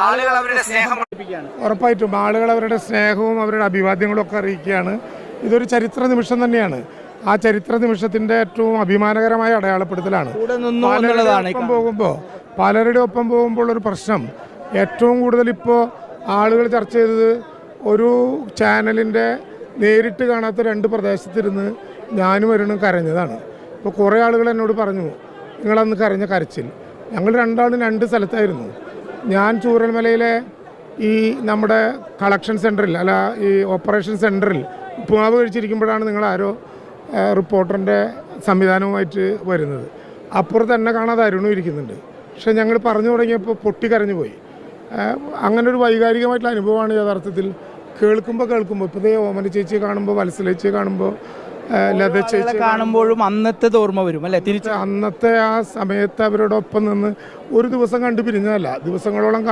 ആളുകൾ അവരുടെ സ്നേഹം ഉറപ്പായിട്ടും ആളുകൾ അവരുടെ സ്നേഹവും അവരുടെ അഭിവാദ്യങ്ങളും ഒക്കെ അറിയിക്കുകയാണ്. ഇതൊരു ചരിത്ര നിമിഷം തന്നെയാണ്. ആ ചരിത്ര നിമിഷത്തിൻ്റെ ഏറ്റവും അഭിമാനകരമായ അടയാളപ്പെടുത്തലാണ്. പലരുടെ ഒപ്പം പോകുമ്പോൾ ഒരു പ്രശ്നം ഏറ്റവും കൂടുതൽ ഇപ്പോൾ ആളുകൾ ചർച്ച ചെയ്തത് ഒരു ചാനലിൻ്റെ നേരിട്ട് കാണാത്ത 2 പ്രദേശത്തിരുന്ന് ഞാനും വരുന്നു കരഞ്ഞതാണ്. ഇപ്പോൾ കുറേ ആളുകൾ എന്നോട് പറഞ്ഞു, നിങ്ങളന്ന് കരഞ്ഞ കരച്ചിൽ. ഞങ്ങൾ രണ്ടാളും 2 സ്ഥലത്തായിരുന്നു. ഞാൻ ചൂരൽമലയിലെ ഈ നമ്മുടെ കളക്ഷൻ സെൻറ്ററിൽ അല്ല ഈ ഓപ്പറേഷൻ സെൻറ്ററിൽ ഉപ്പുമാവ് കഴിച്ചിരിക്കുമ്പോഴാണ് നിങ്ങളാരോ റിപ്പോർട്ടറിൻ്റെ സംവിധാനവുമായിട്ട് വരുന്നത്. അപ്പുറത്ത് തന്നെ കാണാതെ അരുണും ഇരിക്കുന്നുണ്ട്. പക്ഷെ ഞങ്ങൾ പറഞ്ഞു തുടങ്ങിയപ്പോൾ പൊട്ടിക്കരഞ്ഞു പോയി. അങ്ങനെ ഒരു വൈകാരികമായിട്ടുള്ള അനുഭവമാണ് യഥാർത്ഥത്തിൽ കേൾക്കുമ്പോൾ ഇപ്പോൾ ഓമന ചേച്ചിയെ കാണുമ്പോൾ, വത്സല ചേച്ചിയെ കാണുമ്പോൾ, ലത ചേച്ചി കാണുമ്പോഴും അന്നത്തെ ഓർമ്മ വരും അല്ലേ? അന്നത്തെ ആ സമയത്ത് അവരോടൊപ്പം നിന്ന് ഒരു ദിവസം കണ്ടു പിരിഞ്ഞതല്ല, ദിവസങ്ങളോളം